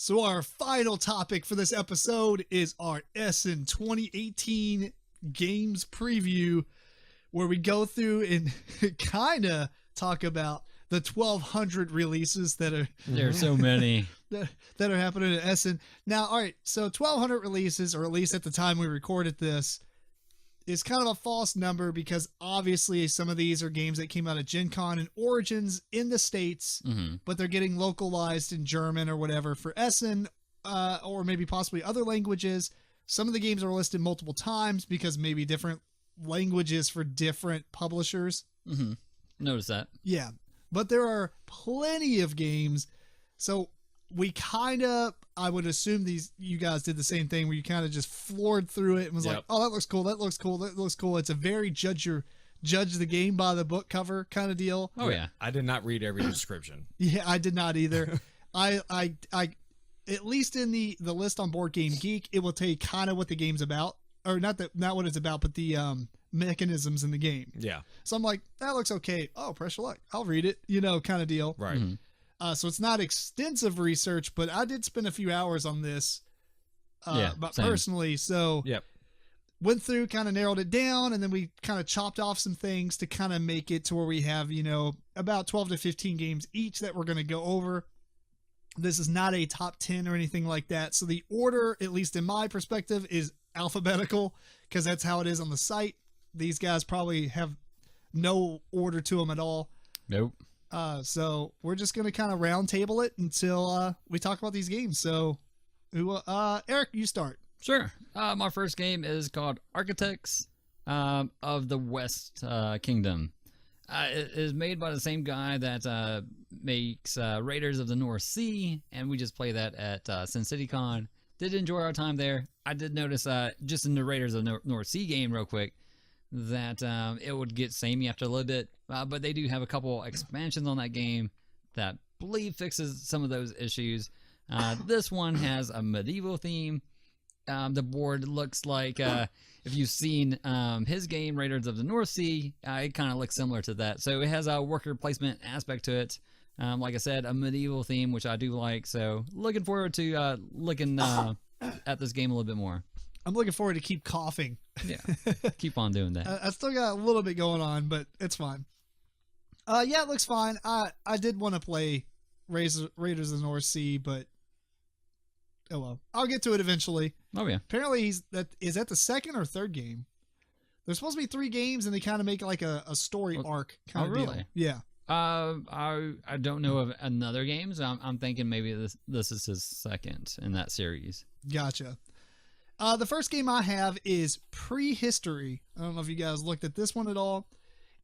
So our final topic for this episode is our Essen 2018 games preview, where we go through and kind of talk about the 1,200 releases that are... There are so many. that are happening at Essen. Now, all right, so 1,200 releases, or at least at the time we recorded this, is kind of a false number because obviously some of these are games that came out of Gen Con and Origins in the States, but they're getting localized in German or whatever for Essen, or maybe possibly other languages. Some of the games are listed multiple times because maybe different languages for different publishers. Notice that. Yeah, but there are plenty of games. So we kind of, I would assume you guys did the same thing where you kind of just floored through it and was like, oh, that looks cool. That looks cool. That looks cool. It's a very judge the game by the book cover kind of deal. Oh yeah. I did not read every description. Yeah, I did not either. I at least in the list on Board Game Geek, it will tell you kind of what the game's about, or not what it's about, but the mechanisms in the game. Yeah. So I'm like, that looks okay. Oh, press your luck. I'll read it, kind of deal. Right. So it's not extensive research, but I did spend a few hours on this personally. So went through, kind of narrowed it down, and then we kind of chopped off some things to kind of make it to where we have, about 12 to 15 games each that we're going to go over. This is not a top 10 or anything like that. So the order, at least in my perspective, is alphabetical because that's how it is on the site. These guys probably have no order to them at all. Nope. So we're just going to kind of round table it until we talk about these games. So Eric, you start. Sure. My first game is called Architects of the West Kingdom. It is made by the same guy that makes Raiders of the North Sea, and we just play that at Sin City Con. Did enjoy our time there. I did notice just in the Raiders of the North Sea game real quick that it would get samey after a little bit, but they do have a couple expansions on that game that I believe fixes some of those issues. This one has a medieval theme. The board looks like, if you've seen his game, Raiders of the North Sea, it kind of looks similar to that. So it has a worker placement aspect to it. Like I said, a medieval theme, which I do like. So looking forward to looking at this game a little bit more. I'm looking forward to keep coughing. Yeah, keep on doing that. I still got a little bit going on, but it's fine. Yeah, it looks fine. I did want to play Raiders of the North Sea, but oh well. I'll get to it eventually. Oh yeah. Apparently is that the second or third game? There's supposed to be 3 games, and they kind of make like a story arc kind of really? deal. Yeah. I don't know of another game, so I'm thinking maybe this is his second in that series. Gotcha. The first game I have is Prehistory. I don't know if you guys looked at this one at all.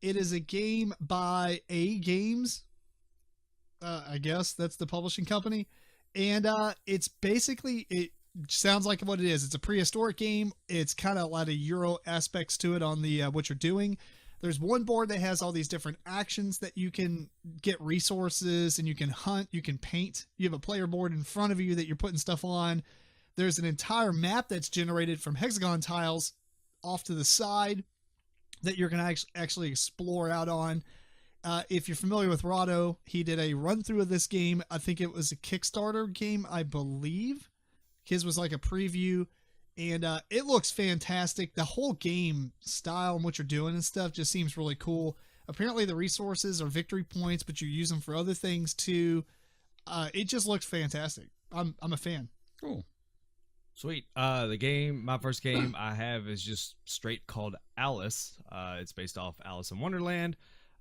It is a game by A Games. I guess that's the publishing company. And it's basically, it sounds like what it is. It's a prehistoric game. It's kind of a lot of Euro aspects to it on the what you're doing. There's one board that has all these different actions that you can get resources, and you can hunt, you can paint. You have a player board in front of you that you're putting stuff on. There's an entire map that's generated from hexagon tiles off to the side that you're going to actually explore out on. If you're familiar with Rado, he did a run through of this game. I think it was a Kickstarter game, I believe. His was like a preview, and it looks fantastic. The whole game style and what you're doing and stuff just seems really cool. Apparently the resources are victory points, but you use them for other things too. It just looks fantastic. I'm a fan. Cool. Sweet. My first game I have is just straight called Alice. It's based off Alice in Wonderland.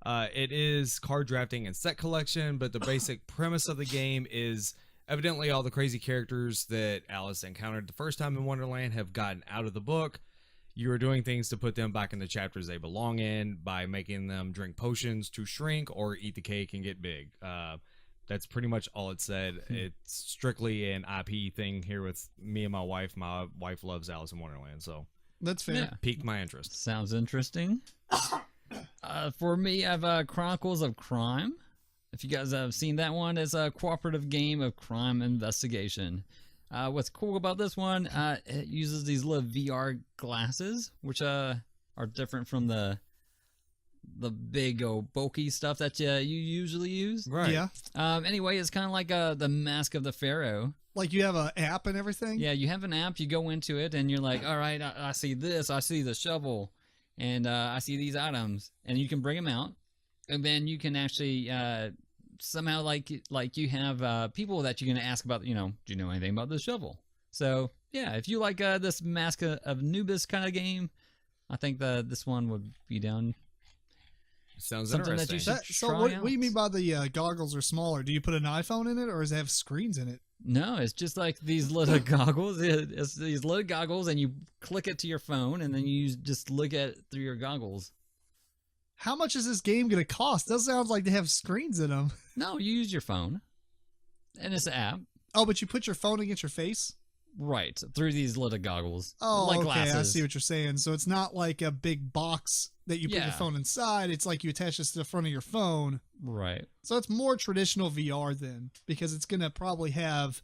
It is card drafting and set collection, but the basic premise of the game is evidently all the crazy characters that Alice encountered the first time in Wonderland have gotten out of the book. You are doing things to put them back in the chapters they belong in by making them drink potions to shrink or eat the cake and get big. That's pretty much all it said. It's strictly an IP thing here with me and my wife. My wife loves Alice in Wonderland, so that's fair. Yeah. Piqued my interest. Sounds interesting. For me, I have Chronicles of Crime. If you guys have seen that one, it's a cooperative game of crime investigation. What's cool about this one, it uses these little VR glasses, which are different from the big old bulky stuff that you usually use. Right. Yeah. Anyway, it's kind of like the Mask of the Pharaoh, Like you have an app and everything? Yeah, you have an app. You go into it, and you're like, all right, I see this. I see the shovel, and I see these items, and you can bring them out, and then you can actually somehow like you have people that you're gonna ask about. Do you know anything about the shovel? So yeah, if you like this Mask of Anubis kind of game, I think this one would be down. Sounds Something interesting. that you should So try what out. do you mean by the goggles are smaller? Do you put an iPhone in it, or does it have screens in it? No, it's just like these little goggles. It's these little goggles, and you click it to your phone, and then you just look at it through your goggles. How much is this game going to cost? Doesn't sound like they have screens in them. No, you use your phone, and it's an app. Oh, but you put your phone against your face? Right, through these little goggles. Oh, like okay. glasses. I see what you're saying. So it's not like a big box that you put your Yeah. phone inside. It's like you attach this to the front of your phone. Right. So it's more traditional VR then, because it's going to probably have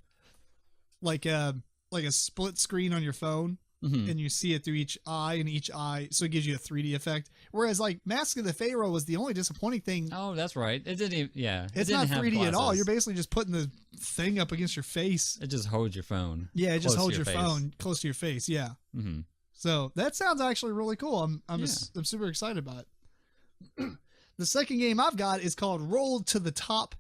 like a split screen on your phone, Mhm. and you see it through each eye, so it gives you a 3D effect. Whereas like Mask of the Pharaoh was the only disappointing thing. Oh, that's right. It didn't even, yeah. It's it didn't not have 3D at all. glasses. You're basically just putting the thing up against your face. It just holds your phone. Yeah, it just close holds to your face. phone close to your face. Yeah. Mm-hmm. So that sounds actually really cool. I'm Yeah. I'm super excited about it. The second game I've got is called Roll to the Top.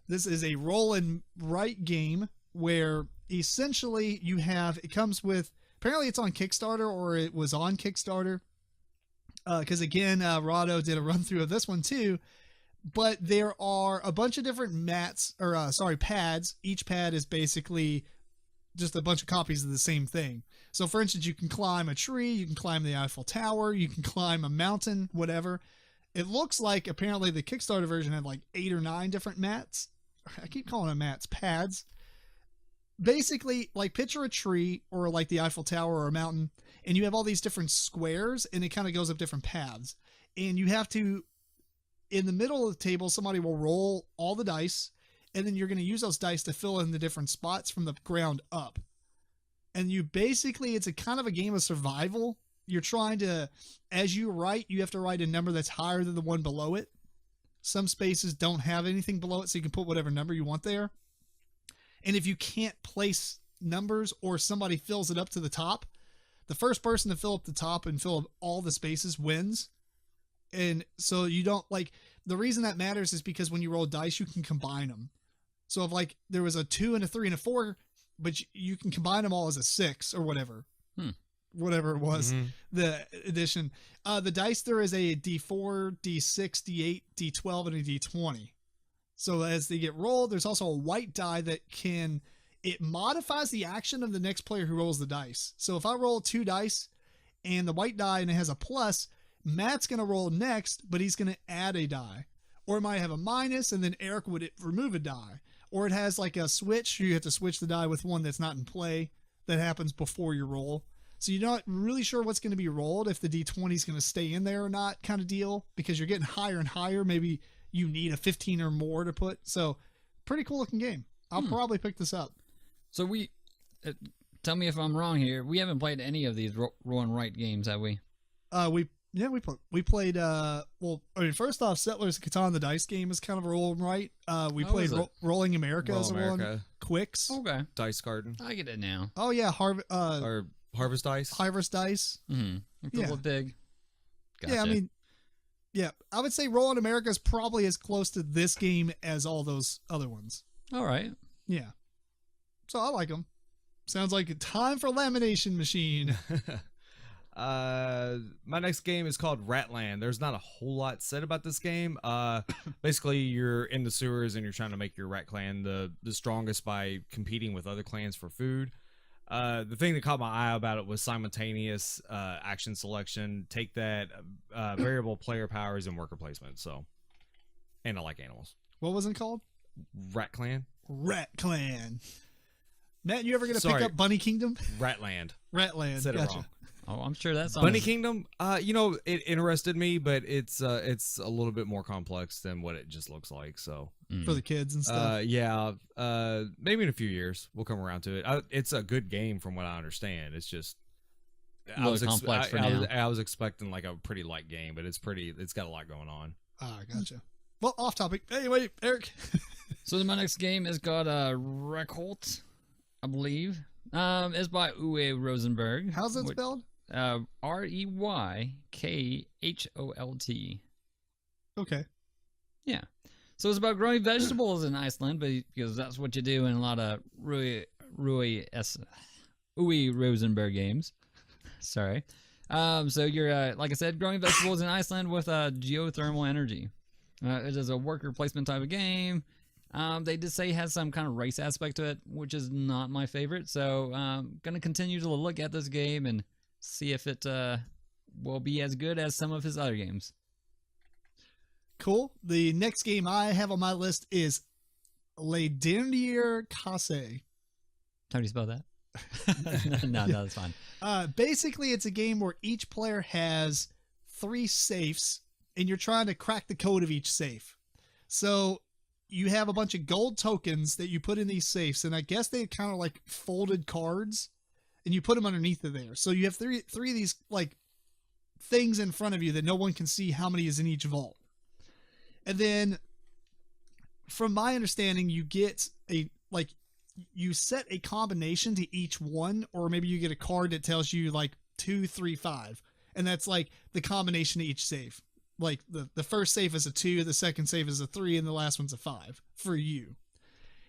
This is a roll and write game where essentially it comes with, apparently it's on Kickstarter, or it was on Kickstarter. Because again, Rado did a run through of this one too. But there are a bunch of different pads. Each pad is basically just a bunch of copies of the same thing. So for instance, you can climb a tree, you can climb the Eiffel Tower, you can climb a mountain, whatever. It looks like apparently the Kickstarter version had like 8 or 9 different mats. I keep calling them mats, pads. Basically, like picture a tree or like the Eiffel Tower or a mountain, and you have all these different squares, and it kind of goes up different paths. And you have to, in the middle of the table, somebody will roll all the dice, and then you're going to use those dice to fill in the different spots from the ground up. And you basically, it's a kind of a game of survival. You're trying to, as you write, you have to write a number that's higher than the one below it. Some spaces don't have anything below it, so you can put whatever number you want there. And if you can't place numbers, or somebody fills it up to the top, the first person to fill up the top and fill up all the spaces wins. And so you don't, like, the reason that matters is because when you roll dice, you can combine them. So if like there was a 2 and a 3 and a 4, but you can combine them all as a 6 or whatever. Whatever it was, the addition. The dice, there is a D4, D6, D8, D12, and a D20. So as they get rolled, there's also a white die that it modifies the action of the next player who rolls the dice. So if I roll 2 dice and the white die and it has a plus, Matt's going to roll next, but he's going to add a die. Or it might have a minus, and then Eric would remove a die. Or it has like a switch. You have to switch the die with one that's not in play. That happens before you roll. So you're not really sure what's going to be rolled, if the D20 is going to stay in there or not, kind of deal, because you're getting higher and higher. Maybe you need a 15 or more to put. So pretty cool looking game. I'll probably pick this up. So tell me if I'm wrong here. We haven't played any of these roll and write games, have we? We played first off, Settlers of Catan, the dice game, is kind of a roll and write. We played Rolling America as one. Quicks. Okay. Dice Garden. I get it now. Oh yeah, Or Harvest Dice. Harvest Dice. Mm-hmm. It's a little big. Gotcha. Yeah, I mean, yeah, I would say Rolling America is probably as close to this game as all those other ones. All right. Yeah. So I like them. Sounds like a time for lamination machine. My next game is called Ratland. There's not a whole lot said about this game. Basically, you're in the sewers and you're trying to make your rat clan the strongest by competing with other clans for food. The thing that caught my eye about it was simultaneous action selection. Take that, variable player powers, and worker placement. So, and I like animals. What was it called? Rat Clan. Rat Clan. Matt, you ever gonna pick up Bunny Kingdom? Ratland. Ratland. Said Gotcha. it wrong. Oh, I'm sure that's Bunny Kingdom. It interested me, but it's a little bit more complex than what it just looks like. So for the kids and stuff. Maybe in a few years we'll come around to it. It's a good game from what I understand. It's just a little complex for now. I was expecting like a pretty light game, but it's got a lot going on. Ah, gotcha. Well, off topic. Anyway, Eric. So my next game is called Recholt I believe. It's by Uwe Rosenberg. How's that spelled? Reykhholt. Okay. Yeah. So it's about growing vegetables in Iceland, because that's what you do in a lot of Uwe Rosenberg games. Sorry. So you're, like I said, growing vegetables in Iceland with geothermal energy. It is a worker placement type of game. They did say it has some kind of race aspect to it, which is not my favorite. So I'm going to continue to look at this game and see if it will be as good as some of his other games. Cool. The next game I have on my list is Les Derniers Cases. How do you spell that? no, that's fine. Basically, it's a game where each player has 3 safes, and you're trying to crack the code of each safe. So you have a bunch of gold tokens that you put in these safes, and I guess they kind of like folded cards, and you put them underneath of there. So you have three of these like things in front of you that no one can see how many is in each vault. And then, from my understanding, you get you set a combination to each one, or maybe you get a card that tells you like 2, 3, 5, and that's like the combination to each safe. Like the first safe is a 2, the second safe is a 3, and the last one's a 5 for you.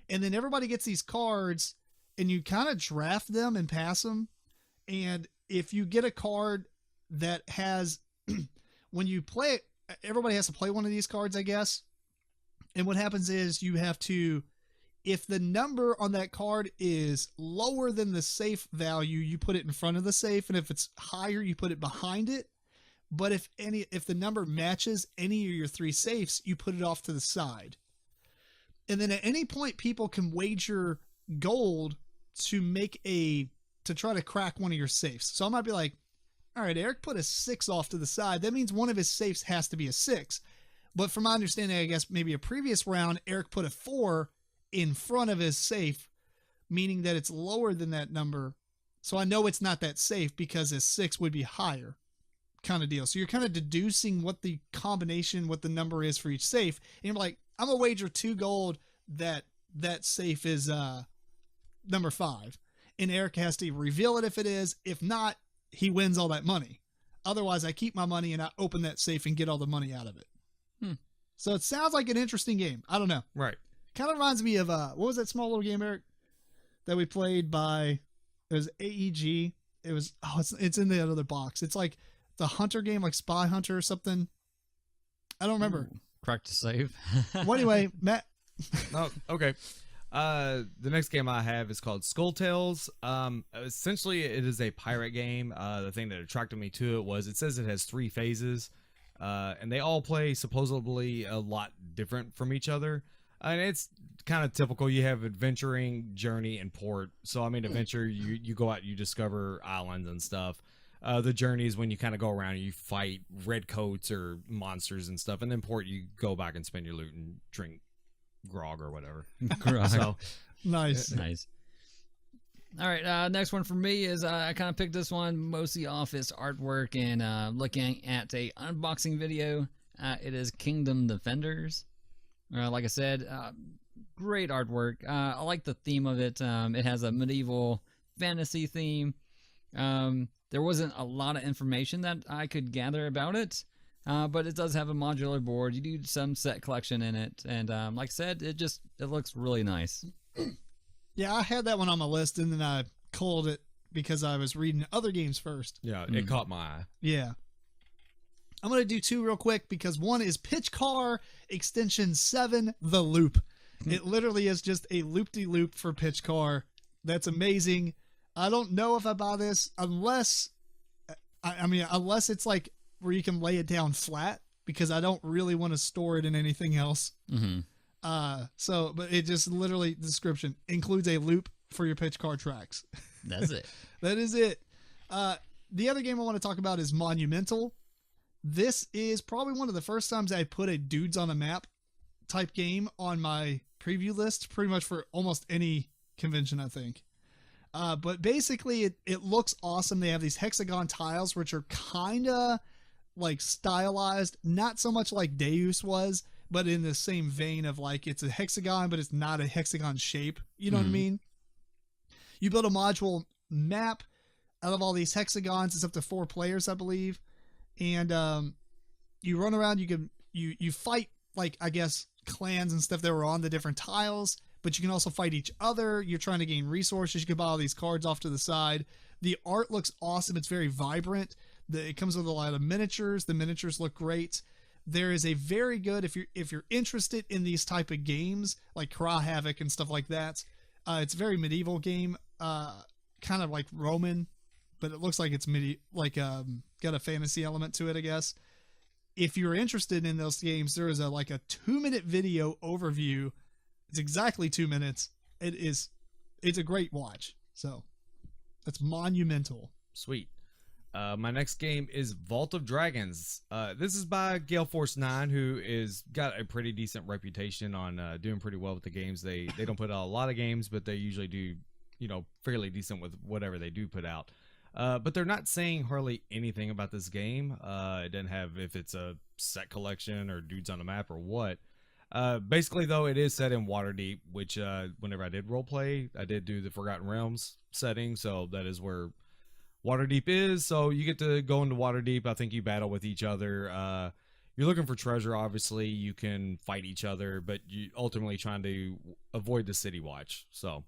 And then everybody gets these cards, and you kind of draft them and pass them. And if you get a card that has, when you play it, everybody has to play one of these cards, I guess. And what happens is you have to, if the number on that card is lower than the safe value, you put it in front of the safe. And if it's higher, you put it behind it. But if the number matches any of your 3 safes, you put it off to the side. And then at any point, people can wager gold to try to crack one of your safes. So I might be like, all right, Eric put a 6 off to the side. That means one of his safes has to be a 6. But from my understanding, I guess maybe a previous round, Eric put a 4 in front of his safe, meaning that it's lower than that number. So I know it's not that safe because his 6 would be higher, kind of deal. So you're kind of deducing what the combination, what the number is for each safe. And you're like, I'm going to wager 2 gold that safe is number 5. And Eric has to reveal it if it is. If not, he wins all that money. Otherwise, I keep my money and I open that safe and get all the money out of it. So it sounds like an interesting game. I don't know. Right. Kind of reminds me of, what was that small little game, Eric, that we played it was AEG. It was, it's in the other box. It's like the hunter game, like Spy Hunter or something. I don't remember. Crack to save. Well, anyway, Matt. Oh, okay. The next game I have is called Skull Tales. Essentially, it is a pirate game. The thing that attracted me to it was it says it has 3 phases, and they all play supposedly a lot different from each other. And it's kind of typical. You have adventuring, journey, and port. So, I mean, adventure, you go out, you discover islands and stuff. The journey is when you kind of go around and you fight redcoats or monsters and stuff. And then port, you go back and spend your loot and drink grog or whatever. Grog. So, nice. All right, next one for me is I kind of picked this one mostly off its artwork and looking at a unboxing video. It is Kingdom Defenders. Like I said, great artwork. I like the theme of it. It has a medieval fantasy theme. There wasn't a lot of information that I could gather about it, but it does have a modular board. You do some set collection in it, and like I said, it looks really nice. Yeah, I had that one on my list, and then I culled it because I was reading other games first. Yeah, it caught my eye. Yeah. I'm going to do 2 real quick because one is Pitch Car Extension 7, The Loop. It literally is just a loop-de-loop for Pitch Car. That's amazing. I don't know if I buy this unless it's like where you can lay it down flat, because I don't really want to store it in anything else. Mm-hmm. But it just literally, the description includes a loop for your Pitch Car tracks. That's it. That is it. The other game I want to talk about is Monumental. This is probably one of the first times I put a dudes on a map type game on my preview list, pretty much for almost any convention, I think. But basically it looks awesome. They have these hexagon tiles, which are kind of like stylized, not so much like Deus was, but in the same vein of like, it's a hexagon, but it's not a hexagon shape. You know what I mean? You build a module map out of all these hexagons. It's up to 4 players, I believe. And you run around. You fight, like, I guess, clans and stuff that were on the different tiles, but you can also fight each other. You're trying to gain resources. You can buy all these cards off to the side. The art looks awesome. It's very vibrant. It comes with a lot of miniatures. The miniatures look great. There is a very good, if you're interested in these type of games like Cry Havoc and stuff like that. It's a very medieval game, kind of like Roman, but it looks like it's got a fantasy element to it, I guess. If you're interested in those games, there is a 2-minute video overview. It's exactly 2 minutes. It's a great watch. So that's monumental. Sweet. My next game is Vault of Dragons. This is by Gale Force 9, who is got a pretty decent reputation on doing pretty well with the games. They don't put out a lot of games, but they usually do, fairly decent with whatever they do put out. But they're not saying hardly anything about this game. It doesn't have if it's a set collection or dudes on a map or what. Basically, though, it is set in Waterdeep, which whenever I did roleplay, I did do the Forgotten Realms setting, so that is where Waterdeep is. So you get to go into Waterdeep. I think you battle with each other. You're looking for treasure, obviously. You can fight each other, but you ultimately trying to avoid the City Watch. So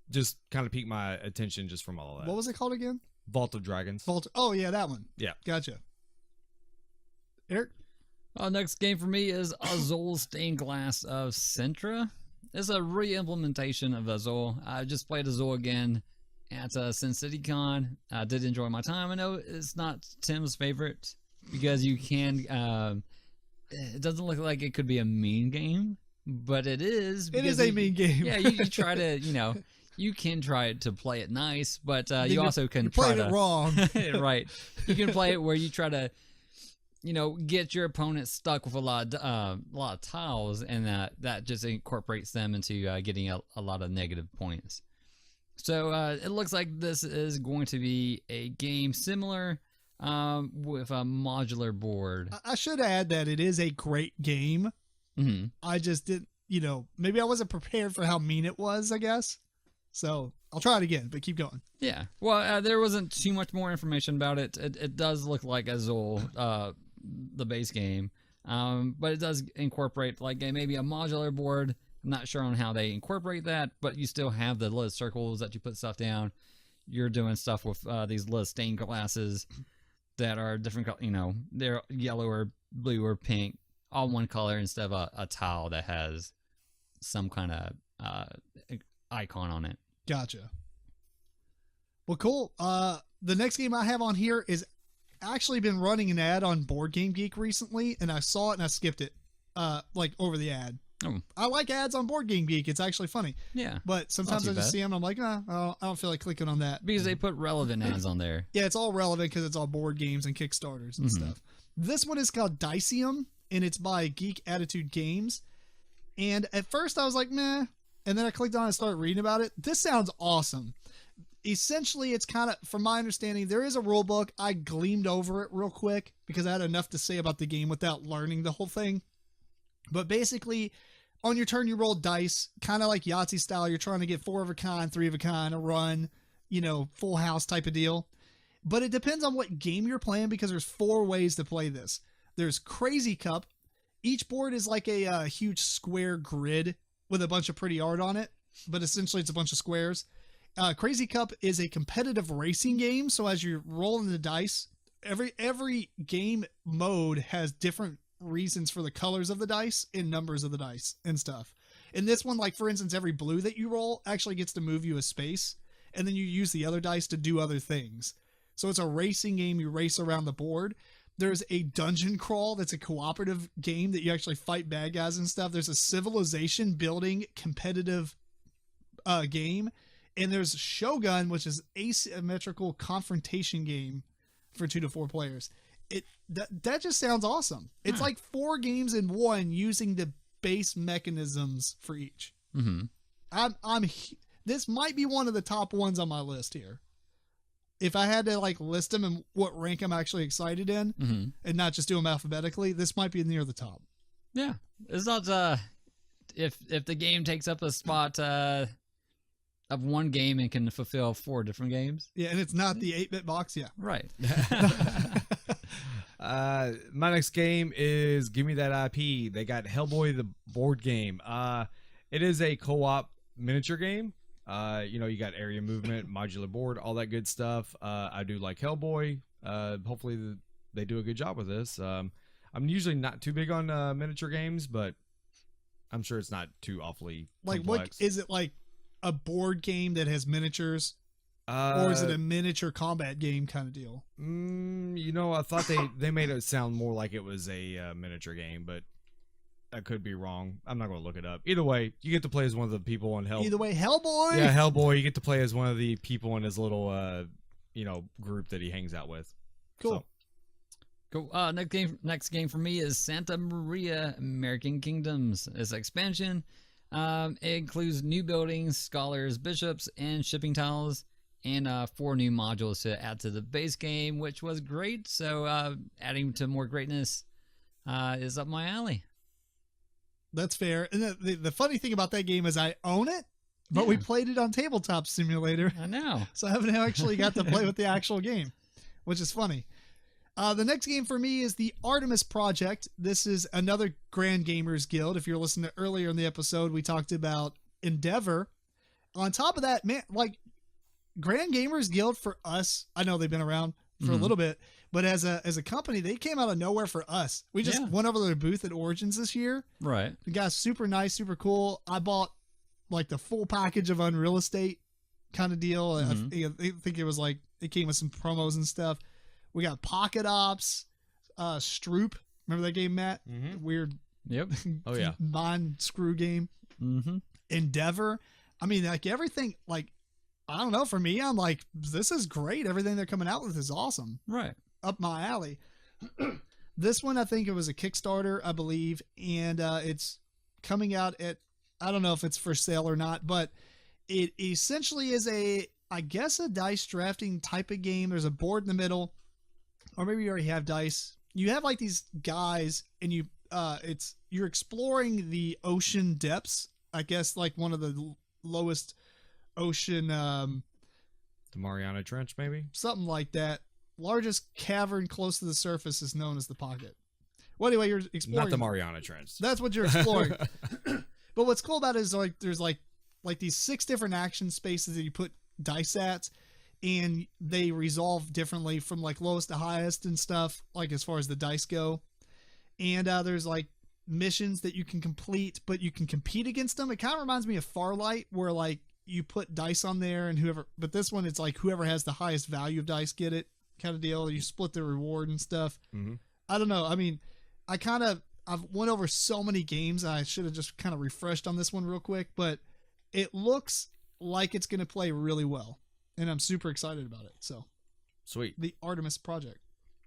just kind of piqued my attention just from all of that. What was it called again? Vault of Dragons. Oh, yeah, that one. Yeah. Gotcha. Eric? Next game for me is Azul Stained Glass of Sintra. It's a re-implementation of Azul. I just played Azul again at Sin City Con. I did enjoy my time. I know it's not Tim's favorite because you can. It doesn't look like it could be a mean game, but it is. It is a mean game. Yeah, you try to, you can try to play it nice, but you also can play it wrong. Right. You can play it where you try to, get your opponent stuck with a lot of tiles, and that just incorporates them into getting a lot of negative points. So it looks like this is going to be a game similar with a modular board. I should add that it is a great game. Mm-hmm. I just didn't, maybe I wasn't prepared for how mean it was, I guess. So I'll try it again, but keep going. Yeah. Well, there wasn't too much more information about it. It does look like Azul, the base game, but it does incorporate maybe a modular board. I'm not sure on how they incorporate that, but you still have the little circles that you put stuff down. You're doing stuff with these little stained glasses that are different, they're yellow or blue or pink, all one color instead of a tile that has some kind of icon on it. Gotcha. Well, cool. The next game I have on here is actually been running an ad on Board Game Geek recently, and I saw it and I skipped it, over the ad. Oh. I like ads on Board Game Geek. It's actually funny. Yeah. But sometimes I just see them and I'm like, I don't feel like clicking on that. Because they put relevant ads on there. Yeah, it's all relevant because it's all board games and Kickstarters and stuff. This one is called Iceiam, and it's by Geek Attitude Games. And at first I was like, meh. And then I clicked on it and started reading about it. This sounds awesome. Essentially, it's kind of, from my understanding, there is a rule book. I gleamed over it real quick because I had enough to say about the game without learning the whole thing. But basically, on your turn, you roll dice, kind of like Yahtzee style. You're trying to get 4 of a kind, 3 of a kind, a run, full house type of deal. But it depends on what game you're playing because there's 4 ways to play this. There's Crazy Cup. Each board is like a huge square grid with a bunch of pretty art on it, but essentially it's a bunch of squares. Crazy Cup is a competitive racing game. So as you're rolling the dice, every game mode has different reasons for the colors of the dice and numbers of the dice and stuff. In this one, for instance, every blue that you roll actually gets to move you a space, and then you use the other dice to do other things. So it's a racing game. You race around the board. There's a dungeon crawl that's a cooperative game that you actually fight bad guys and stuff. There's a civilization building competitive game, and there's Shogun, which is asymmetrical confrontation game for 2 to 4 players. That just sounds awesome. It's like 4 games in one using the base mechanisms for each. Mm-hmm. This might be one of the top ones on my list here. If I had to list them and what rank I'm actually excited in, and not just do them alphabetically, this might be near the top. Yeah, it's not. If the game takes up a spot of one game and can fulfill 4 different games. Yeah, and it's not the 8-bit box. Yeah. Right. My next game is Give Me That IP. They got Hellboy the board game. It is a co-op miniature game. You got area movement, modular board, all that good stuff. I do like Hellboy. Hopefully they do a good job with this. I'm usually not too big on miniature games, but I'm sure it's not too awfully complex. What is it, like a board game that has miniatures? Or is it a miniature combat game kind of deal? I thought they made it sound more like it was a miniature game, but I could be wrong. I'm not going to look it up. Either way, you get to play as one of the people on Either way, Hellboy. Yeah, Hellboy. You get to play as one of the people in his little, group that he hangs out with. Cool. Cool. Next game for me is Santa Maria American Kingdoms. It's an expansion. It includes new buildings, scholars, bishops, and shipping tiles, and 4 new modules to add to the base game, which was great. So adding to more greatness is up my alley. That's fair. And the funny thing about that game is I own it, but we played it on Tabletop Simulator. I know. So I haven't actually got to play with the actual game, which is funny. The next game for me is the Artemis Project. This is another Grand Gamers Guild. If you're listening to earlier in the episode, we talked about Endeavor. On top of that, man, like Grand Gamers Guild for us, I know they've been around for a little bit, but as a company, they came out of nowhere for us. We just went over to their booth at Origins this year. Right. The guy's super nice, super cool. I bought like the full package of Unreal Estate kind of deal. I think it was like, it came with some promos and stuff. We got Pocket Ops, Stroop. Remember that game, Matt? Mm-hmm. Weird. Yep. Oh, yeah. Mind screw game. Mm-hmm. Endeavor. I mean, like everything, like, I don't know. For me, I'm like, this is great. Everything they're coming out with is awesome. Right. Up my alley. This one, I think it was a Kickstarter, I believe. And it's coming out at, I don't know if it's for sale or not, but it essentially is I guess a dice drafting type of game. There's a board in the middle. Or maybe you already have dice. You have like these guys and you're exploring the ocean depths. I guess like one of the lowest ocean, the Mariana Trench, maybe? Something like that. Largest cavern close to the surface is known as the Pocket. Well, anyway, you're exploring. Not the Mariana Trench. That's what you're exploring. But what's cool about it is like, there's like these 6 different action spaces that you put dice at, and they resolve differently from like lowest to highest and stuff, like as far as the dice go. And there's like missions that you can complete, but you can compete against them. It kind of reminds me of Farlight, where like you put dice on there and but this one, it's like whoever has the highest value of dice get it kind of deal. You split the reward and stuff. Mm-hmm. I don't know. I mean, I've went over so many games. I should have just kind of refreshed on this one real quick, but it looks like it's going to play really well. And I'm super excited about it. So sweet. The Artemis Project.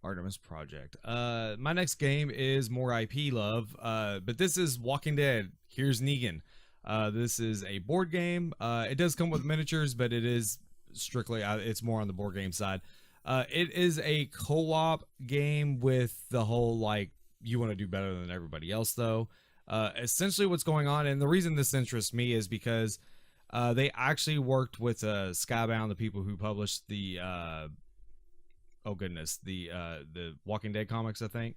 My next game is more IP love, but this is Walking Dead. Here's Negan. This is a board game. It does come with miniatures, but it is strictly, it's more on the board game side. It is a co-op game with the whole, like, you want to do better than everybody else, though. Essentially what's going on, and the reason this interests me is because they actually worked with Skybound, the people who published the the Walking Dead comics, I think.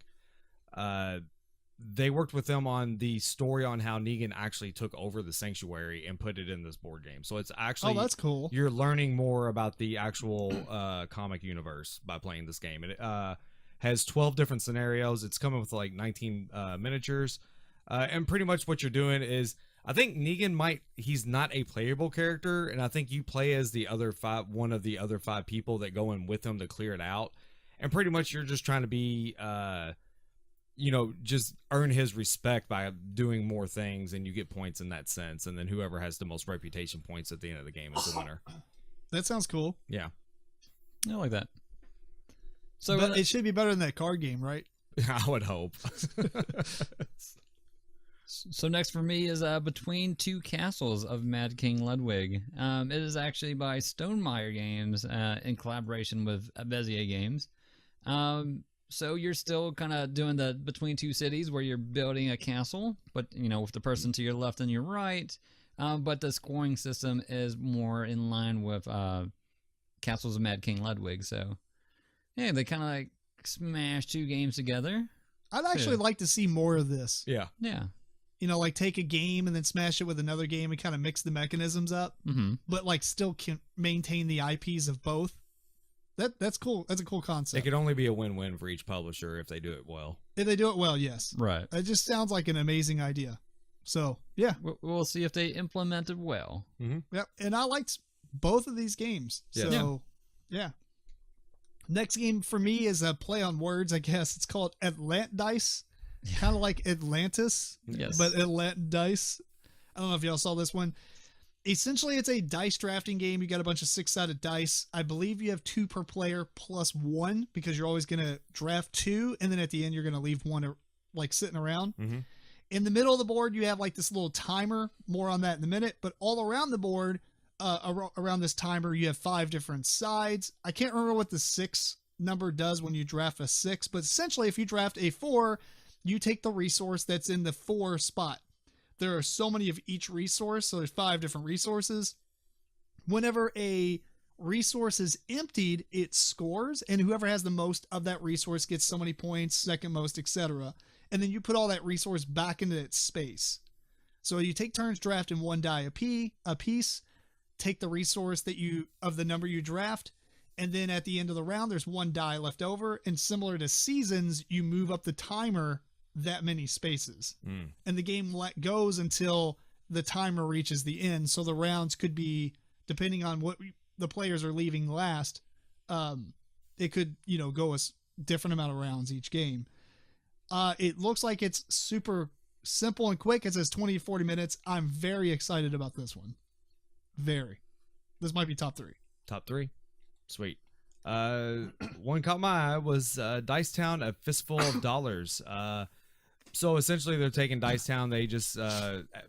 They worked with them on the story on how Negan actually took over the sanctuary and put it in this board game. So it's actually, that's cool. You're learning more about the actual comic universe by playing this game. It has 12 different scenarios. It's coming with like 19 miniatures. And pretty much what you're doing is, I think Negan he's not a playable character, and I think you play as one of the other 5 people that go in with him to clear it out. And pretty much you're just trying to be, just earn his respect by doing more things, and you get points in that sense. And then whoever has the most reputation points at the end of the game is the winner. That sounds cool. Yeah. I like that. So but it should be better than that card game, right? I would hope. So next for me is Between Two Castles of Mad King Ludwig. It is actually by Stonemaier Games in collaboration with Bezier Games. So you're still kind of doing the Between Two Cities where you're building a castle, but with the person to your left and your right. but the scoring system is more in line with Castles of Mad King Ludwig. So, yeah, they kind of like smash two games together. I'd actually like to see more of this. Yeah. Yeah. You know, like take a game and then smash it with another game and kind of mix the mechanisms up, but like still can maintain the IPs of both. That's cool. That's a cool concept. It could only be a win-win for each publisher if they do it well. If they do it well, yes. Right. It just sounds like an amazing idea. So, yeah. We'll see if they implement it well. Yep. And I liked both of these games. Yeah. So, yeah. Next game for me is a play on words, I guess. It's called Atlantis. Kind of like Atlantis, Yes. but Atlantis. I don't know if y'all saw this one. Essentially, it's a dice drafting game. You got a bunch of 6-sided dice. I believe you have 2 per player plus 1 because you're always going to draft 2, and then at the end, you're going to leave 1 like sitting around. In the middle of the board, you have like this little timer. More on that in a minute. But all around the board, around this timer, you have 5 different sides. I can't remember what the 6 number does when you draft a 6, but essentially, if you draft a 4, you take the resource that's in the 4 spot. There are so many of each resource, so there's 5 different resources. Whenever a resource is emptied, it scores, and whoever has the most of that resource gets so many points, second most, etc. And then you put all that resource back into its space. So you take turns drafting 1 die a piece, take the resource that of the number you draft, and then at the end of the round, there's 1 die left over. And similar to Seasons, you move up the timer that many spaces. And the game goes until the timer reaches the end. So the rounds could be, depending on what the players are leaving last, it could, go a different amount of rounds each game. It looks like it's super simple and quick. It says 20 to 40 minutes. I'm very excited about this one. Very. This might be top 3. Top 3? Sweet. One caught my eye was Dice Town, A Fistful of Dollars. So essentially they're taking Dice Town. They just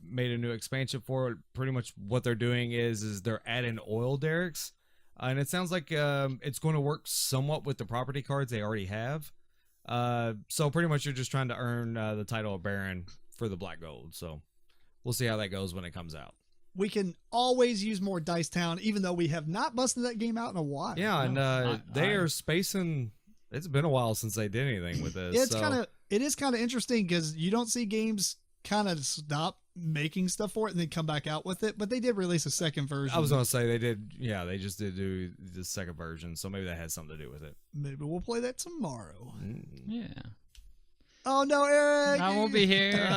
made a new expansion for it. Pretty much what they're doing is they're adding oil derricks. And it sounds like it's going to work somewhat with the property cards they already have. So pretty much you're just trying to earn the title of Baron for the black gold. So we'll see how that goes when it comes out. We can always use more Dice Town, even though we have not busted that game out in a while. Yeah, and they are spacing. It's been a while since they did anything with this. It is kind of interesting because you don't see games kind of stop making stuff for it and then come back out with it. But they did release a second version. I was gonna say they did. Yeah, they just did do the second version, so maybe that had something to do with it. Maybe we'll play that tomorrow. Yeah. Oh no, Eric! I won't be here.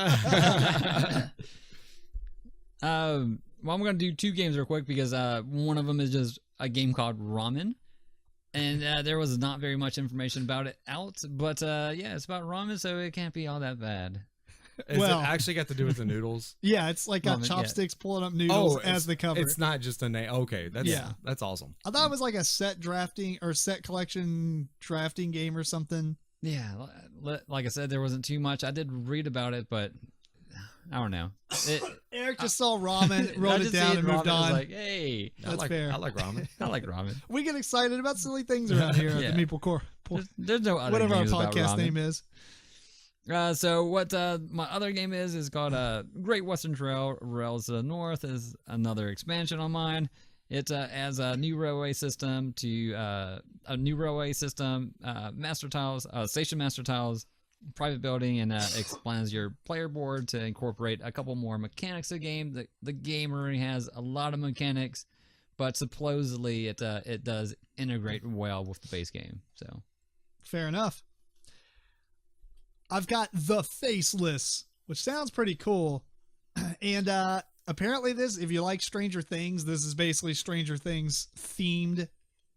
Well, I'm going to do 2 games real quick because one of them is just a game called Ramen. And there was not very much information about it out. But yeah, it's about ramen, so it can't be all that bad. Is it actually got to do with the noodles? Yeah, it's like got Ramen, chopsticks pulling up noodles as the cover. It's not just a name. Okay, that's awesome. I thought it was like a set drafting or set collection drafting game or something. Yeah, like I said, there wasn't too much. I did read about it, but I don't know. Eric just saw ramen, wrote it down, and moved on. I was like, hey, that's fair. I like ramen. I like ramen. We get excited about silly things around here at the MeepleCore. There's no other whatever our games about podcast ramen. name is. So what my other game is called Great Western Trail. Rails to the North is another expansion on mine. It adds a new railway system master tiles, station master tiles, private building, and expands your player board to incorporate a couple more mechanics of the game. The game already has a lot of mechanics, but supposedly it does integrate well with the base game. So fair enough. I've got The Faceless, which sounds pretty cool. And apparently this, if you like Stranger Things, this is basically Stranger Things themed,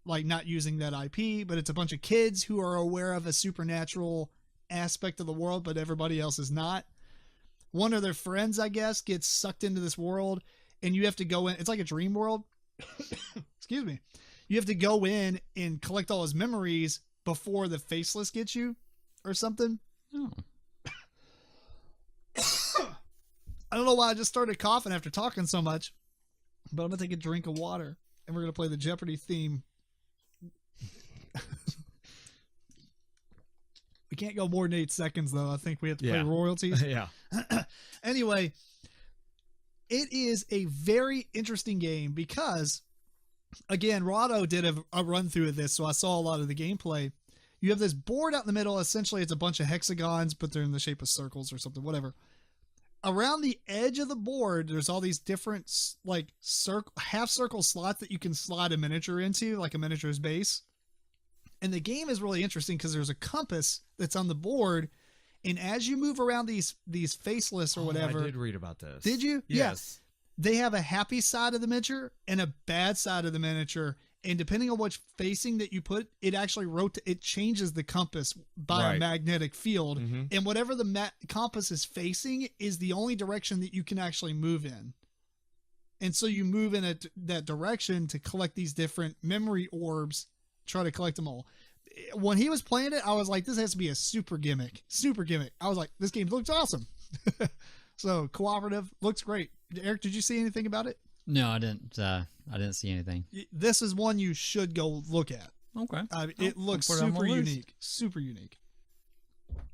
like not using that IP, but it's a bunch of kids who are aware of a supernatural aspect of the world, but everybody else is not. One of their friends, I guess, gets sucked into this world, and you have to go in. It's like a dream world. Excuse me. You have to go in and collect all his memories before the Faceless gets you or something. Oh. I don't know why I just started coughing after talking so much, but I'm going to take a drink of water, and we're going to play the Jeopardy theme. We can't go more than 8 seconds, though. I think we have to play royalties. Yeah. Anyway, it is a very interesting game because, again, Rado did a run through of this, so I saw a lot of the gameplay. You have this board out in the middle. Essentially, it's a bunch of hexagons, but they're in the shape of circles or something, whatever. Around the edge of the board, there's all these different like half circle slots that you can slide a miniature into, like a miniature's base. And the game is really interesting because there's a compass that's on the board. And as you move around these Faceless or whatever. I did read about this. Did you? Yes. Yeah. They have a happy side of the miniature and a bad side of the miniature. And depending on which facing that you put, it actually it changes the compass by a magnetic field. Mm-hmm. And whatever the compass is facing is the only direction that you can actually move in. And so you move in that direction to collect these different memory orbs, try to collect them all. When he was playing it, I was like, this has to be a super gimmick. I was like, this game looks awesome. So cooperative, looks great. Eric, did you see anything about it? No, I didn't. I didn't see anything. This is one you should go look at. Okay. It looks super unique. Super unique.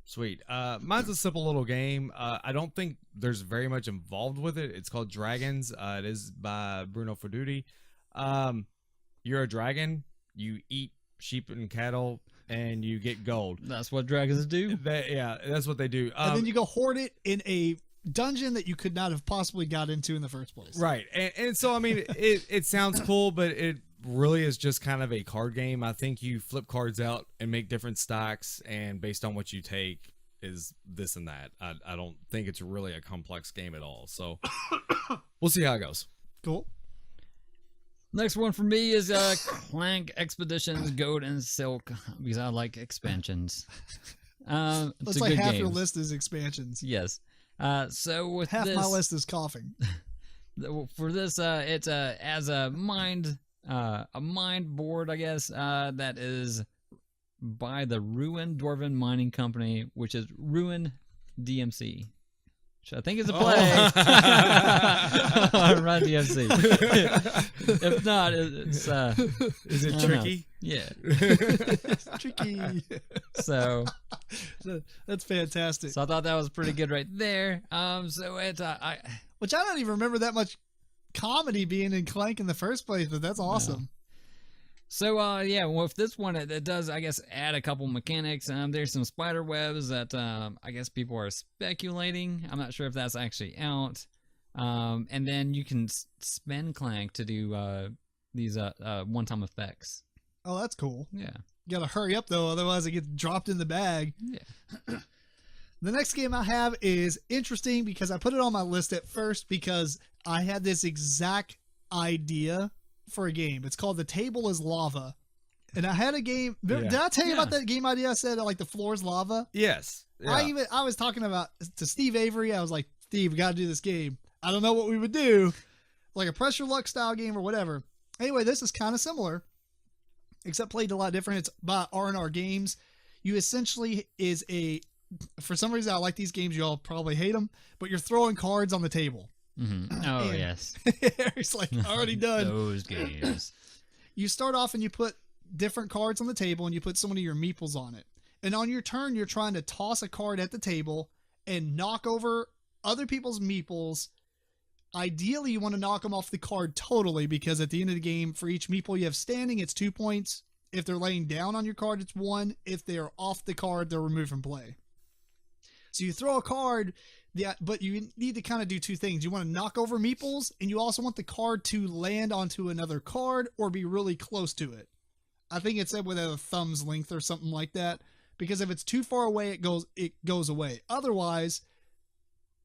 Sweet. Mine's a simple little game. I don't think there's very much involved with it. It's called Dragons. It is by Bruno Ferduti. You're a dragon. You eat sheep and cattle, and you get gold. That's what dragons do. That's what they do. And then you go hoard it in a dungeon that you could not have possibly got into in the first place. Right. And so, I mean, it sounds cool, but it really is just kind of a card game. I think you flip cards out and make different stacks, and based on what you take is this and that. I don't think it's really a complex game at all. So we'll see how it goes. Cool. Next one for me is Clank Expeditions Gold and Silk, because I like expansions. Looks like half your list is expansions. Yes. So with half my list is coughing. For this, it's as a mind board, I guess, that is by the Ruin Dwarven Mining Company, which is Ruin DMC. Which I think is a play. Run DMC. If not, it's is it tricky? Yeah. It's tricky. So that's fantastic. So I thought that was pretty good right there. So it's which I don't even remember that much comedy being in Clank in the first place, but that's awesome. So yeah, with this one, it does, I guess, add a couple mechanics. There's some spider webs that I guess people are speculating. I'm not sure if that's actually out. And then you can spend Clank to do these one-time effects. Oh, that's cool. Yeah. You gotta hurry up though, otherwise it gets dropped in the bag. Yeah. The next game I have is interesting because I put it on my list at first because I had this exact idea for a game. It's called The Table is Lava. And I had a game. Did I tell you about that game idea? I said like the floor is lava. Yes. Yeah. I was talking about to Steve Avery. I was like, Steve, we got to do this game. I don't know what we would do, like a pressure luck style game or whatever. Anyway, this is kind of similar, except played a lot different. It's by R&R Games. You essentially for some reason I like these games. You all probably hate them, but you're throwing cards on the table. Mm-hmm. Oh, and yes. It's like already done. Those games. You start off and you put different cards on the table and you put so many of your meeples on it. And on your turn, you're trying to toss a card at the table and knock over other people's meeples. Ideally, you want to knock them off the card totally because at the end of the game, for each meeple you have standing, it's 2 points. If they're laying down on your card, it's 1. If they're off the card, they're removed from play. So you throw a card, but you need to kind of do two things. You want to knock over meeples, and you also want the card to land onto another card or be really close to it. I think it's said with a thumb's length or something like that, because if it's too far away, it goes away. Otherwise,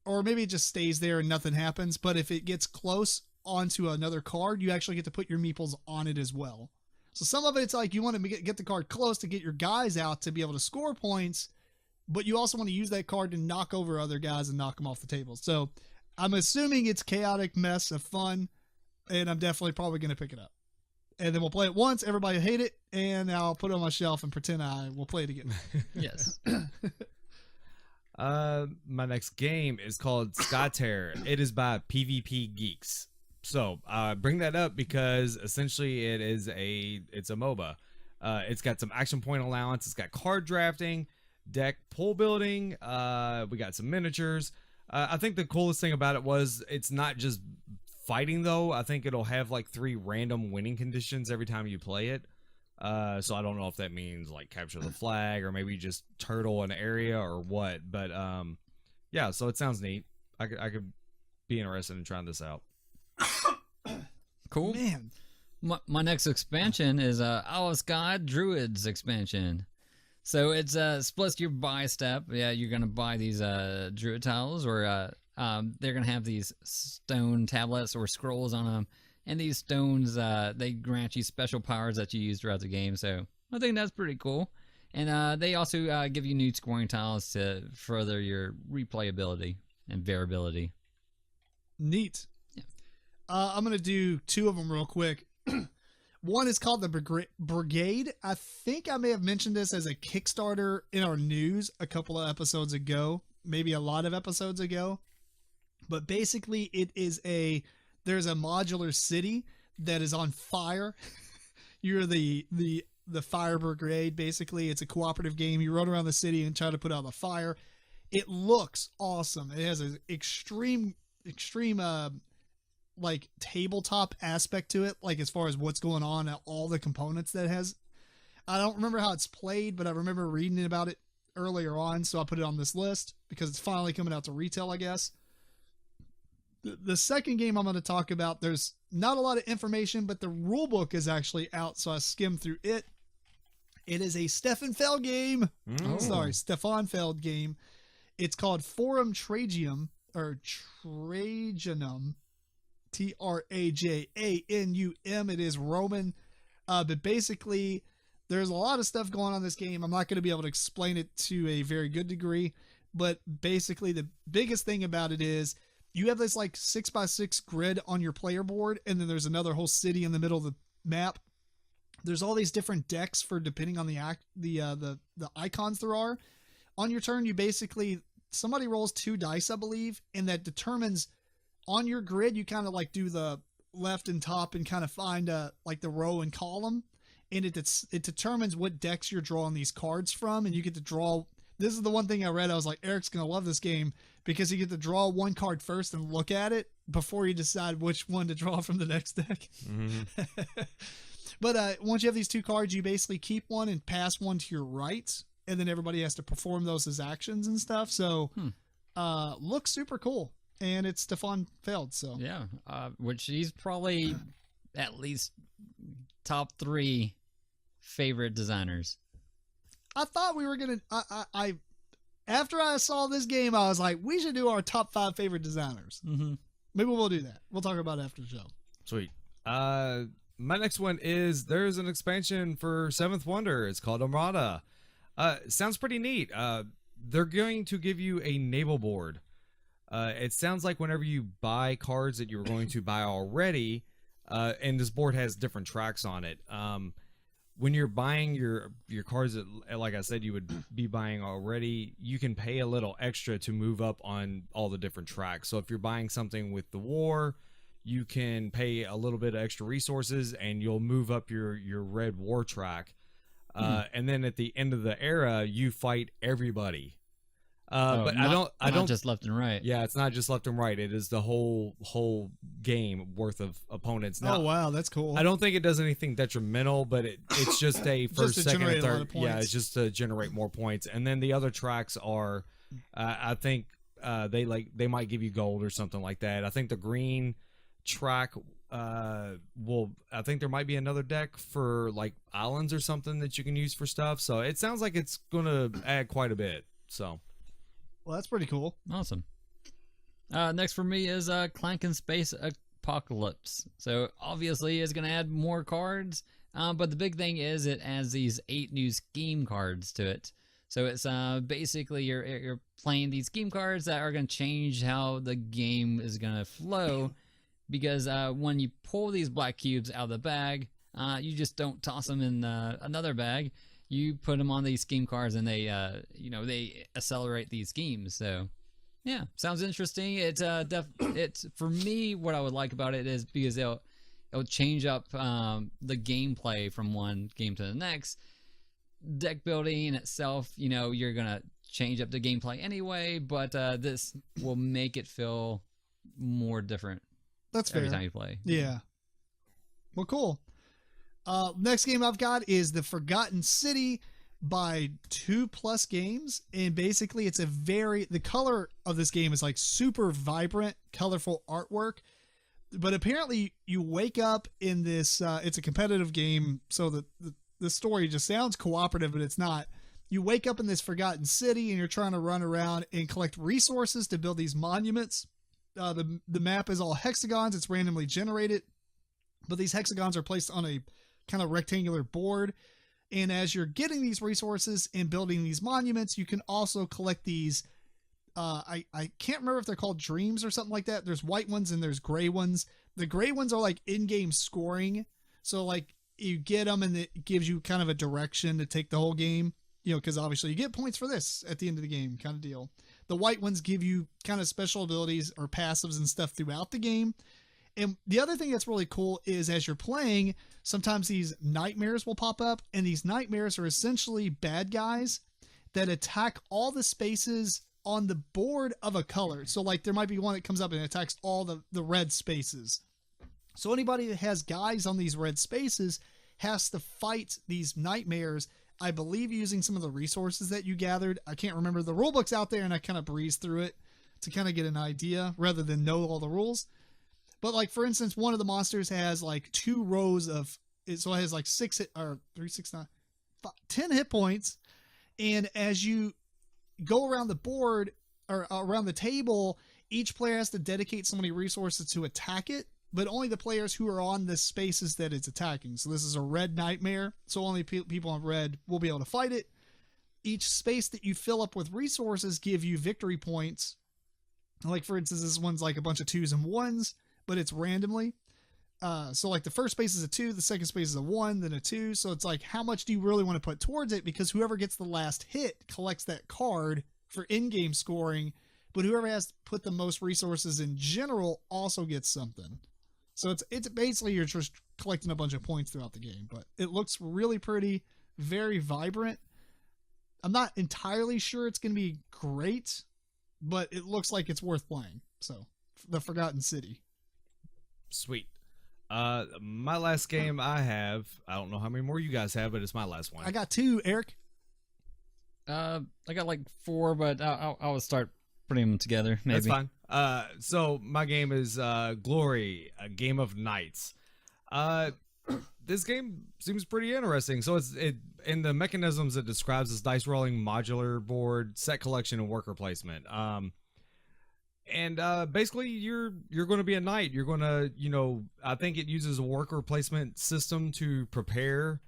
or maybe it just stays there and nothing happens. But if it gets close onto another card, you actually get to put your meeples on it as well. So some of it's like you want to get the card close to get your guys out to be able to score points, but you also want to use that card to knock over other guys and knock them off the table. So I'm assuming it's chaotic mess of fun, and I'm definitely probably going to pick it up. And then we'll play it once, everybody hate it, and I'll put it on my shelf and pretend I will play it again. Yes. My next game is called Skytear. It is by PvP Geeks. So bring that up because essentially it's a MOBA. It's got some action point allowance. It's got card drafting, deck pool building. We got some miniatures. I think the coolest thing about it was it's not just fighting though. I think it'll have like 3 random winning conditions every time you play it. So I don't know if that means like capture the flag or maybe just turtle an area or what. But yeah, so it sounds neat. I could be interested in trying this out. Cool. Man. My next expansion is Alice God Druids expansion. So it's splits your buy step. Yeah, you're gonna buy these druid tiles, or they're gonna have these stone tablets or scrolls on them, and these stones they grant you special powers that you use throughout the game. So I think that's pretty cool. And they also give you new scoring tiles to further your replayability and variability. Neat. Yeah. I'm gonna do 2 of them real quick. One is called the Brigade. I think I may have mentioned this as a Kickstarter in our news a couple of episodes ago, maybe a lot of episodes ago. But basically, there's a modular city that is on fire. You're the fire brigade. Basically, it's a cooperative game. You run around the city and try to put out the fire. It looks awesome. It has an extreme like tabletop aspect to it, like as far as what's going on and all the components that it has. I don't remember how it's played, but I remember reading about it earlier on, so I put it on this list because it's finally coming out to retail, I guess. The second game I'm going to talk about, there's not a lot of information, but the rule book is actually out, so I skimmed through it. It is a Stefan Feld game. Oh. Sorry, Stefan Feld game. It's called Forum Trajanum, or Trajanum. Trajanum. It is Roman. But basically, there's a lot of stuff going on in this game. I'm not going to be able to explain it to a very good degree. But basically, the biggest thing about it is you have this like 6x6 grid on your player board, and then there's another whole city in the middle of the map. There's all these different decks for depending on the icons there are. On your turn, you basically, somebody rolls 2 dice, I believe, and that determines on your grid, you kind of like do the left and top and kind of find like the row and column, and it determines what decks you're drawing these cards from, and you get to draw. This is the one thing I read. I was like, Eric's going to love this game because you get to draw one card first and look at it before you decide which one to draw from the next deck. Mm-hmm. But once you have these 2 cards, you basically keep one and pass one to your right, and then everybody has to perform those as actions and stuff. So looks super cool. And it's Stefan Feld, so yeah, which he's probably at least top 3 favorite designers. I thought we were gonna. I after I saw this game, I was like, we should do our top 5 favorite designers. Mm-hmm. Maybe we'll do that. We'll talk about it after the show. Sweet. My next one is there's an expansion for Seventh Wonder. It's called Armada. Sounds pretty neat. They're going to give you a naval board. It sounds like whenever you buy cards that you were going to buy already, and this board has different tracks on it. When you're buying your cards that, like I said, you would be buying already, you can pay a little extra to move up on all the different tracks. So if you're buying something with the war, you can pay a little bit of extra resources and you'll move up your red war track. And then at the end of the era, you fight everybody. But not I don't just left and right. Yeah, it's not just left and right. It is the whole game worth of opponents. Now, oh wow, that's cool. I don't think it does anything detrimental, but it's just a first, just to second, and generate a lot third. of points. Yeah, it's just to generate more points. And then the other tracks are, I think they might give you gold or something like that. I think the green track I think there might be another deck for like islands or something that you can use for stuff. So it sounds like it's gonna add quite a bit. So. Well, that's pretty cool. Awesome. Next for me is Clank and Space Apocalypse. So obviously it's going to add more cards, but the big thing is it adds these 8 new scheme cards to it. So it's basically you're playing these scheme cards that are going to change how the game is going to flow, because when you pull these black cubes out of the bag, you just don't toss them in another bag. You put them on these scheme cards, and they accelerate these schemes. So, yeah, sounds interesting. It's for me, what I would like about it is because it'll change up the gameplay from one game to the next. Deck building itself, you're gonna change up the gameplay anyway, but this will make it feel more different. That's fair. Every time you play. Yeah. Well, cool. Next game I've got is The Forgotten City by 2+ Games. And basically it's the color of this game is like super vibrant, colorful artwork. But apparently you wake up in this, it's a competitive game. So the story just sounds cooperative, but it's not. You wake up in this forgotten city and you're trying to run around and collect resources to build these monuments. The map is all hexagons. It's randomly generated, but these hexagons are placed on a kind of rectangular board. And as you're getting these resources and building these monuments, you can also collect these. I can't remember if they're called dreams or something like that. There's white ones and there's gray ones. The gray ones are like in-game scoring. So like you get them and it gives you kind of a direction to take the whole game, because obviously you get points for this at the end of the game kind of deal. The white ones give you kind of special abilities or passives and stuff throughout the game. And the other thing that's really cool is as you're playing, sometimes these nightmares will pop up, and these nightmares are essentially bad guys that attack all the spaces on the board of a color. So like there might be one that comes up and attacks all the red spaces. So anybody that has guys on these red spaces has to fight these nightmares, I believe, using some of the resources that you gathered. I can't remember. The rule book's out there and I kind of breezed through it to kind of get an idea rather than know all the rules. But like, for instance, one of the monsters has like 2 rows of, so it has like 10 hit points. And as you go around the board or around the table, each player has to dedicate so many resources to attack it, but only the players who are on the spaces that it's attacking. So this is a red nightmare. So only people on red will be able to fight it. Each space that you fill up with resources give you victory points. Like for instance, this one's like a bunch of 2s and 1s, but it's randomly. So like the first space is a 2, the second space is a 1, then a 2. So it's like, how much do you really want to put towards it? Because whoever gets the last hit collects that card for in-game scoring, but whoever has to put the most resources in general also gets something. So it's basically you're just collecting a bunch of points throughout the game, but it looks really pretty, very vibrant. I'm not entirely sure it's going to be great, but it looks like it's worth playing. So The Forgotten City. Sweet. My last game I don't know how many more you guys have, but it's my last one. I got 2, Eric. I got like 4, but I'll start putting them together. Maybe. That's fine. So my game is Glory, a Game of Nights. This game seems pretty interesting. So it in the mechanisms it describes as dice rolling, modular board, set collection, and worker placement. And basically you're going to be a knight. You're going to, I think it uses a worker placement system to prepare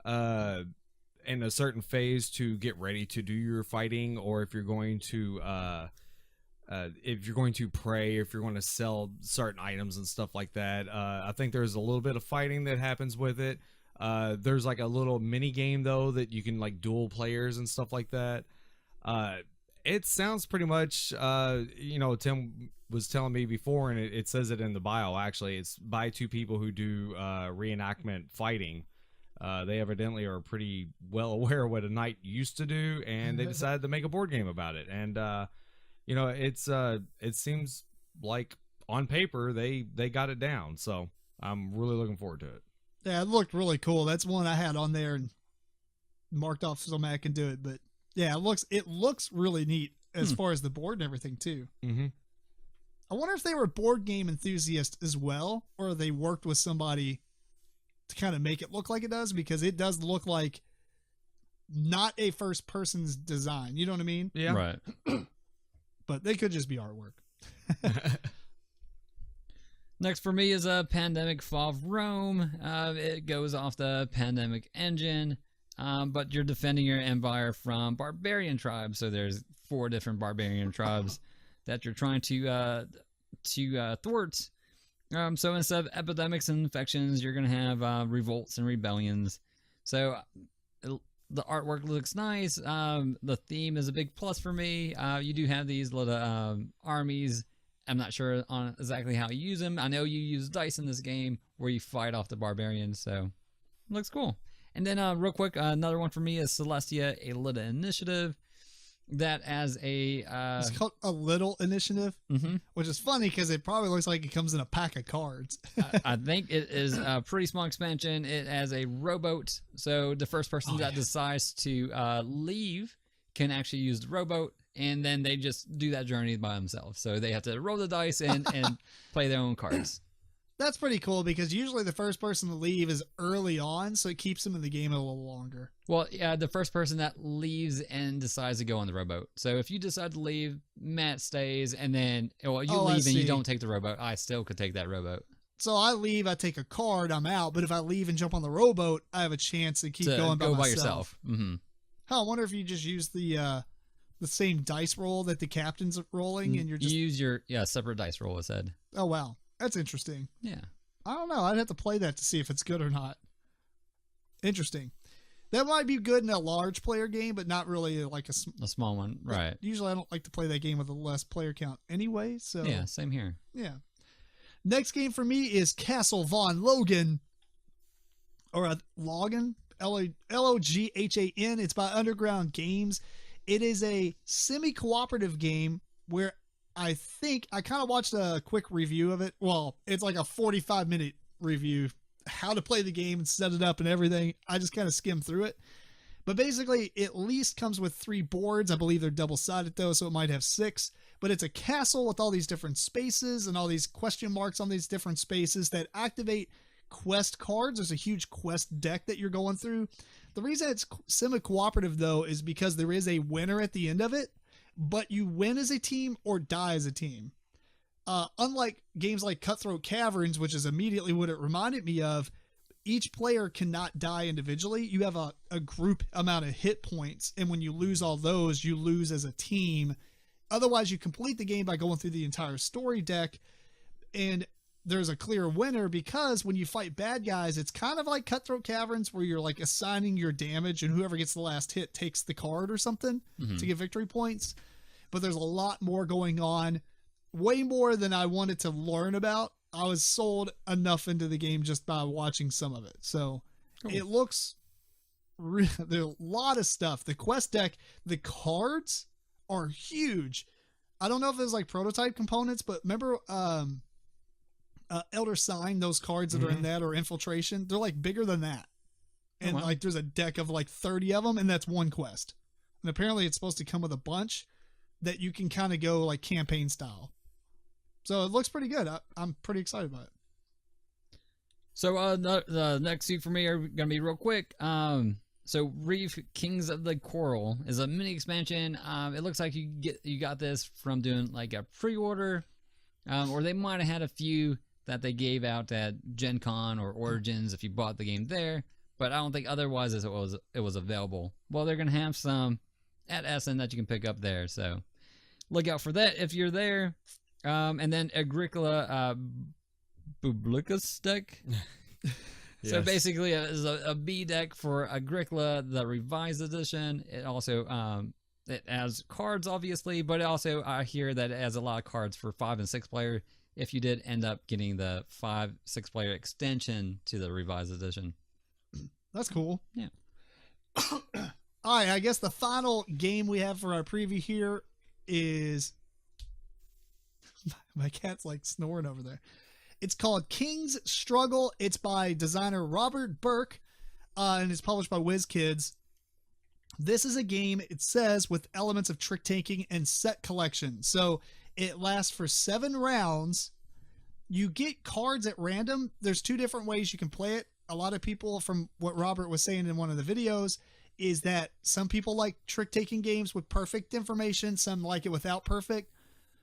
in a certain phase to get ready to do your fighting, or if you're going to pray, if you're going to sell certain items and stuff like that. I think there's a little bit of fighting that happens with it. There's like a little mini game though that you can like duel players and stuff like that. It sounds pretty much, Tim was telling me before, and it says it in the bio, actually. It's by 2 people who do reenactment fighting. They evidently are pretty well aware of what a knight used to do, and they decided to make a board game about it. And, it seems like on paper they got it down. So I'm really looking forward to it. Yeah, it looked really cool. That's one I had on there and marked off so I can do it. But yeah, it looks really neat as far as the board and everything too. Mm-hmm. I wonder if they were board game enthusiasts as well, or they worked with somebody to kind of make it look like it does, because it does look like not a first person's design. You know what I mean? Yeah. Right. But they could just be artwork. Next for me is a Pandemic Fall of Rome. It goes off the Pandemic engine, but you're defending your empire from barbarian tribes. So there's 4 different barbarian tribes that you're trying to thwart. So instead of epidemics and infections, you're going to have revolts and rebellions. So the artwork looks nice. The theme is a big plus for me. You do have these little armies. I'm not sure on exactly how you use them. I know you use dice in this game where you fight off the barbarians, so it looks cool. And then real quick, another one for me is Celestia, a Lida initiative. that as a It's called a little initiative, which is funny because it probably looks like it comes in a pack of cards. I think it is a pretty small expansion. It has a rowboat, so the first person that decides to leave can actually use the rowboat, and then they just do that journey by themselves. So they have to roll the dice and play their own cards. That's pretty cool because usually the first person to leave is early on, so it keeps them in the game a little longer. Well, yeah, the first person that leaves and decides to go on the rowboat. So if you decide to leave, Matt stays, and then you leave and you don't take the rowboat, I still could take that rowboat. So I leave, I take a card, I'm out. But if I leave and jump on the rowboat, I have a chance to keep going by myself. Yourself. Mm-hmm. I wonder if you just use the same dice roll that the captain's rolling, and you're just you use your separate dice roll. It said. Oh wow. That's interesting. Yeah. I don't know. I'd have to play that to see if it's good or not. Interesting. That might be good in a large player game, but not really like a small one. Right. Usually I don't like to play that game with a less player count anyway. So yeah, same here. Yeah. Next game for me is Castle Vaughn Logan. Or Logan. Loghan. It's by Underground Games. It is a semi-cooperative game where I think I kind of watched a quick review of it. Well, it's like a 45-minute review, how to play the game and set it up and everything. I just kind of skimmed through it. But basically, it at least comes with 3 boards. I believe they're double-sided, though, so it might have 6. But it's a castle with all these different spaces and all these question marks on these different spaces that activate quest cards. There's a huge quest deck that you're going through. The reason it's semi-cooperative, though, is because there is a winner at the end of it. But you win as a team or die as a team. Unlike games like Cutthroat Caverns, which is immediately what it reminded me of, each player cannot die individually. You have a group amount of hit points, and when you lose all those, you lose as a team. Otherwise, you complete the game by going through the entire story deck, and there's a clear winner because when you fight bad guys, it's kind of like Cutthroat Caverns where you're like assigning your damage, and whoever gets the last hit takes the card or something to get victory points. But there's a lot more going on, way more than I wanted to learn about. I was sold enough into the game just by watching some of it. So It looks there's a lot of stuff. The quest deck, the cards are huge. I don't know if there's like prototype components, but remember Elder Sign, those cards that are in that, or Infiltration, they're like bigger than that. And like there's a deck of like 30 of them, and that's one quest. And apparently it's supposed to come with a bunch that you can kind of go like campaign style. So it looks pretty good. I'm pretty excited about it. So the next two for me are going to be real quick. So Reef Kings of the Coral is a mini expansion. It looks like you got this from doing like a pre-order, or they might have had a few that they gave out at Gen Con or Origins if you bought the game there. But I don't think otherwise it was available. Well, they're going to have some at Essen that you can pick up there. So look out for that if you're there. And then Agricola Publicus deck. Yes. So basically it's a B deck for Agricola, the revised edition. It also it has cards, obviously, but also I hear that it has a lot of cards for 5 and 6 player if you did end up getting the 5-6 player extension to the revised edition. That's cool. Yeah. All right, I guess the final game we have for our preview here is my cat's like snoring over there. It's called King's Struggle. It's by designer Robert Burke, and it's published by WizKids. This is a game, it says, with elements of trick taking and set collection. So it lasts for 7 rounds. You get cards at random. There's 2 different ways you can play it. A lot of people, from what Robert was saying in one of the videos, is that some people like trick taking games with perfect information. Some like it without perfect.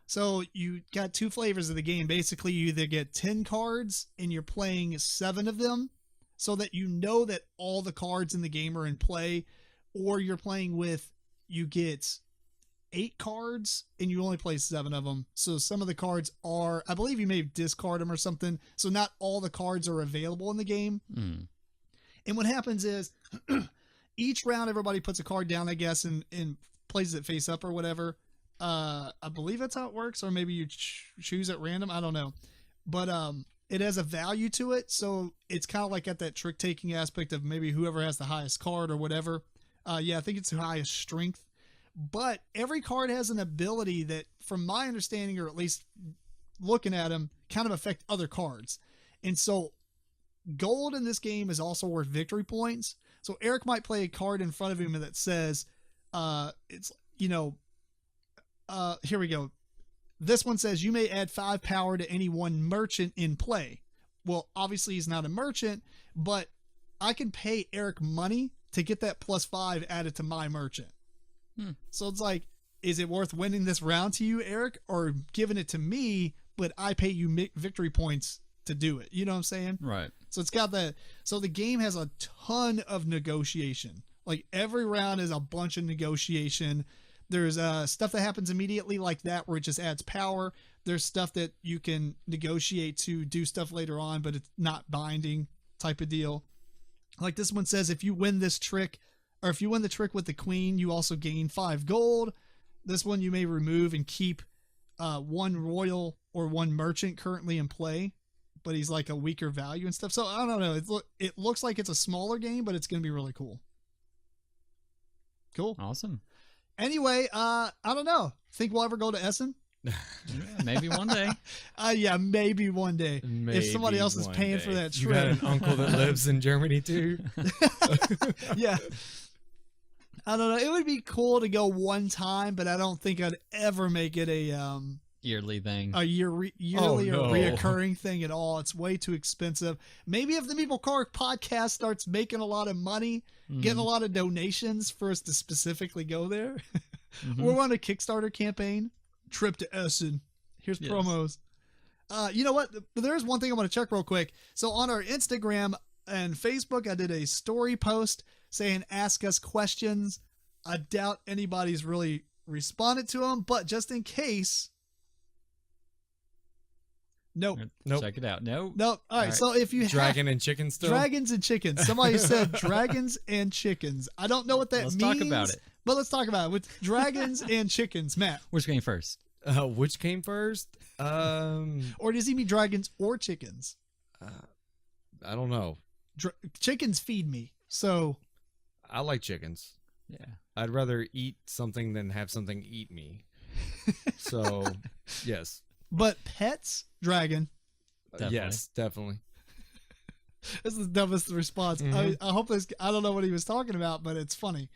So you got 2 flavors of the game. Basically, you either get 10 cards and you're playing 7 of them so that you know that all the cards in the game are in play, or you're playing with, you get 8 cards and you only play 7 of them. So some of the cards are, I believe you may discard them or something. So not all the cards are available in the game. And what happens is each round, everybody puts a card down, I guess, and plays it face up or whatever. I believe that's how it works, or maybe you choose at random. I don't know, but it has a value to it, so it's kind of like at that trick taking aspect of maybe whoever has the highest card or whatever. Yeah, I think it's the highest strength, but every card has an ability that, from my understanding, or at least looking at them, kind of affect other cards. And so gold in this game is also worth victory points. So Eric might play a card in front of him that says, it's, here we go. This one says you may add 5 power to any one merchant in play. Well, obviously he's not a merchant, but I can pay Eric money to get that +5 added to my merchant. So it's like, is it worth winning this round to you, Eric, or giving it to me, but I pay you victory points to do it? You know what I'm saying? Right. So it's got that. So the game has a ton of negotiation. Like every round is a bunch of negotiation. There's stuff that happens immediately like that where it just adds power. There's stuff that you can negotiate to do stuff later on, but it's not binding type of deal. Like this one says, if you win this trick, or if you win the trick with the queen, you also gain 5 gold. This one you may remove and keep 1 royal or 1 merchant currently in play, but he's like a weaker value and stuff. So I don't know. It looks like it's a smaller game, but it's going to be really cool. Cool. Awesome. Anyway, I don't know. Think we'll ever go to Essen? Yeah, maybe one day. Yeah, maybe one day. If somebody else is paying for that You got trip. an uncle that lives in Germany too? Yeah. I don't know. It would be cool to go one time, but I don't think I'd ever make it a Yearly thing. yearly Oh, or no. reoccurring thing at all. It's way too expensive. Maybe if the MeepleCore podcast starts making a lot of money, getting a lot of donations for us to specifically go there, we're on a Kickstarter campaign. Trip to Essen. Here's promos. You know what? There's one thing I want to check real quick. So on our Instagram and Facebook, I did a story post saying, ask us questions. I doubt anybody's really responded to them, but just in case. Nope. Check it out. Nope. All right. So if you Dragon and chicken still? Dragons and chickens. Somebody said dragons and chickens. I don't know what that means. Let's talk about it. But let's talk about it with dragons and chickens. Matt. Which came first? Which came first? Or does he mean dragons or chickens? I don't know. Chickens feed me. So I like chickens. Yeah. I'd rather eat something than have something eat me. So, yes. But pets, dragon. Definitely. Yes, definitely. This is the dumbest response. I hope this. I don't know what he was talking about, but it's funny.